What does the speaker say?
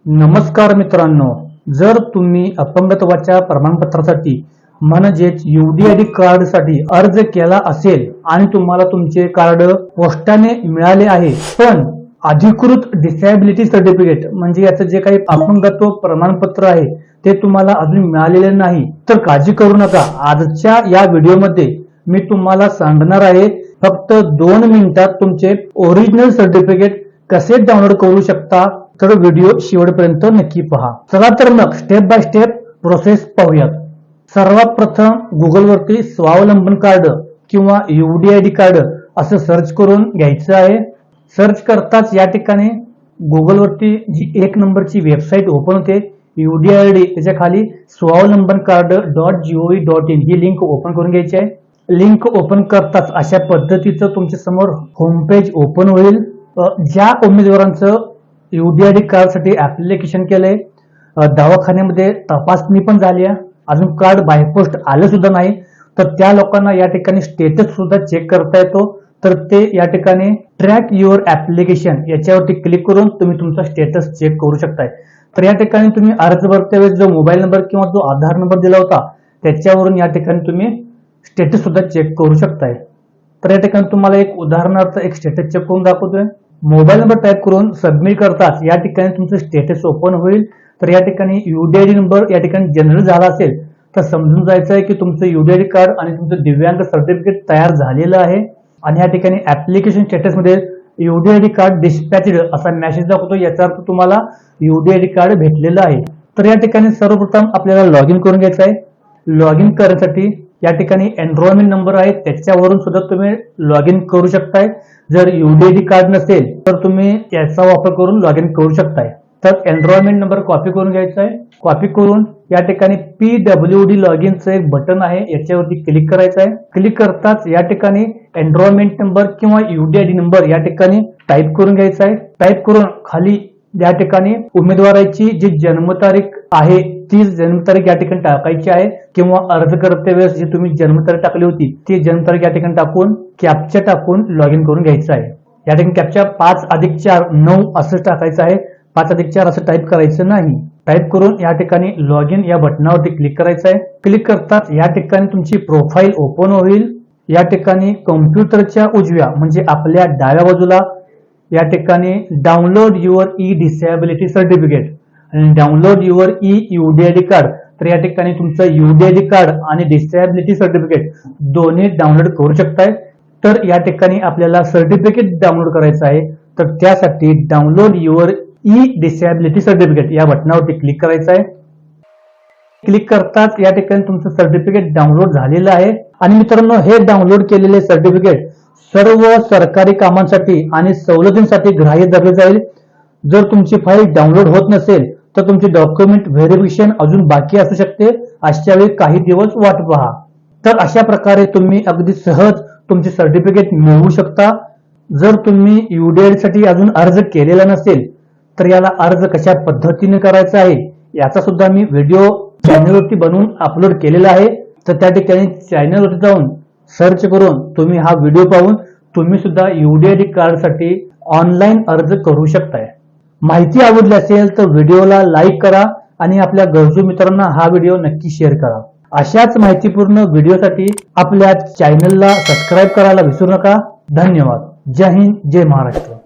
नमस्कार मित्रांनो, जर तुम्ही अपंगत्वाच्या प्रमाणपत्रासाठी म्हणजेच UDID कार्डसाठी अर्ज केला असेल आणि तुम्हाला तुमचे कार्ड पोस्टाने मिळाले आहे, पण अधिकृत डिसॅबिलिटी सर्टिफिकेट म्हणजे याचं जे काही अपंगत्व प्रमाणपत्र आहे ते तुम्हाला अजून मिळालेले नाही, तर काळजी करू नका. आजच्या या व्हिडिओमध्ये मी तुम्हाला सांगणार आहे फक्त 2 मिनिटात तुमचे ओरिजिनल सर्टिफिकेट कसे डाउनलोड करू शकता. तर व्हिडिओ शेवटपर्यंत नक्की पहा. चला तर मग स्टेप बाय स्टेप प्रोसेस पाहूयात. सर्वात प्रथम गुगल वरती स्वावलंबन कार्ड किंवा UDID कार्ड असं सर्च करून घ्यायचं आहे. सर्च करताच या ठिकाणी गुगल वरती जी 1 नंबरची वेबसाईट ओपन होते UDID, त्याच्या खाली स्वावलंबन कार्ड .gov.in ही लिंक ओपन करून घ्यायची आहे. लिंक ओपन करताच अशा पद्धतीचं तुमच्या समोर होम पेज ओपन होईल. ज्या उमेदवारांचं UDID कार्डसाठी ऍप्लिकेशन केलंय, दवाखान्यामध्ये तपासणी पण झाली आहे, अजून कार्ड बाय पोस्ट आलं सुद्धा नाही, तर त्या लोकांना या ठिकाणी स्टेटस सुद्धा चेक करता येतो. तर ते या ठिकाणी ट्रॅक युअर ऍप्लिकेशन याच्यावरती क्लिक करून तुम्ही तुमचा स्टेटस चेक करू शकताय. तर या ठिकाणी तुम्ही अर्ज भरते वेळेस जो मोबाईल नंबर किंवा जो आधार नंबर दिला होता त्याच्यावरून या ठिकाणी तुम्ही स्टेटस सुद्धा चेक करू शकताय. तर या ठिकाणी तुम्हाला एक उदाहरणार्थ एक स्टेटस चेक करून दाखवतोय. मोबाईल नंबर टाईप करून सबमिट करताच या ठिकाणी तुमचं स्टेटस ओपन होईल. तर या ठिकाणी UDID नंबर या ठिकाणी जनरेट झाला असेल तर समजून जायचं आहे की तुमचं UDID कार्ड आणि तुमचं दिव्यांग सर्टिफिकेट तयार झालेलं आहे. आणि या ठिकाणी ऍप्लिकेशन स्टेटस मध्ये UDID कार्ड डिस्पॅचड असा मेसेज दाखवतो, याचा अर्थ तुम्हाला UDID कार्ड भेटलेलं आहे. तर या ठिकाणी सर्वप्रथम आपल्याला लॉग इन करून घ्यायचं आहे. लॉग इन करण्यासाठी या ठिकाणी एनरोलमेंट नंबर आहे त्याच्यावरून सुद्धा तुम्ही लॉग इन करू शकताय. जर UDID कार्ड नसेल तर तुम्ही याचा वापर करून लॉग इन करू शकताय. तर एनरोलमेंट नंबर कॉपी करून घ्यायचा आहे. कॉपी करून या ठिकाणी PWD लॉग इनचं एक बटन आहे याच्यावरती क्लिक करायचं आहे. क्लिक करताच या ठिकाणी एनरोलमेंट नंबर किंवा UDID नंबर या ठिकाणी टाईप करून घ्यायचा आहे. टाईप करून खाली या ठिकाणी उमेदवाराची जी जन्मतारीख आहे ती जन्मतारीख या ठिकाणी टाकायची आहे, किंवा अर्ज करते वेळेस जी तुम्ही जन्मतारीख टाकली होती ती जन्मतारीख या ठिकाणी टाकून कॅप्चा टाकून लॉग इन करून घ्यायचं आहे. या ठिकाणी कॅप्चा 5+4 9 असं टाकायचं आहे, 5+4 असं टाईप करायचं नाही. टाईप करून या ठिकाणी लॉग इन या बटनावरती क्लिक करायचं आहे. क्लिक करताच या ठिकाणी तुमची प्रोफाईल ओपन होईल. या ठिकाणी कॉम्प्युटरच्या उजव्या म्हणजे आपल्या डाव्या बाजूला या ठिकाणी download your e disability certificate आणि download your e UDID card, तर या ठिकाणी तुमचं UDID कार्ड आणि डिसॅबिलिटी सर्टिफिकेट दोन्ही डाउनलोड करू शकताय. तर या ठिकाणी आपल्याला सर्टिफिकेट डाउनलोड करायचं आहे, तर त्यासाठी download your e disability certificate या बटनावरती क्लिक करायचं आहे. क्लिक करताच या ठिकाणी तुमचं सर्टिफिकेट डाउनलोड झालेलं आहे. आणि मित्रांनो, हे डाउनलोड केलेले सर्टिफिकेट सर्व सरकारी कामांसाठी आणि सवलतींसाठी ग्राह्य धरले जाईल. जर तुमची फाईल डाउनलोड होत नसेल तर तुमचे डॉक्युमेंट व्हेरिफिकेशन अजून बाकी असू शकते. अशा वेळी काही दिवस वाट पहा. तर अशा प्रकारे तुम्ही अगदी सहज तुमचे सर्टिफिकेट मिळवू शकता. जर तुम्ही UDID साठी अजून अर्ज केलेला नसेल तर याला अर्ज कशा पद्धतीने करायचा आहे याचा सुद्धा मी व्हिडिओ चॅनलवरती बनवून अपलोड केलेला आहे. तर त्या ठिकाणी चॅनलवरती जाऊन सर्च करून तुम्ही हा व्हिडिओ पाहून तुम्ही सुद्धा UDID कार्डसाठी ऑनलाईन अर्ज करू शकताय. माहिती आवडली असेल तर व्हिडिओला लाईक करा आणि आपल्या गरजू मित्रांना हा व्हिडिओ नक्की शेअर करा. अशाच माहितीपूर्ण व्हिडिओसाठी आपल्या चॅनलला सबस्क्राईब करायला विसरू नका. धन्यवाद. जय हिंद, जय महाराष्ट्र.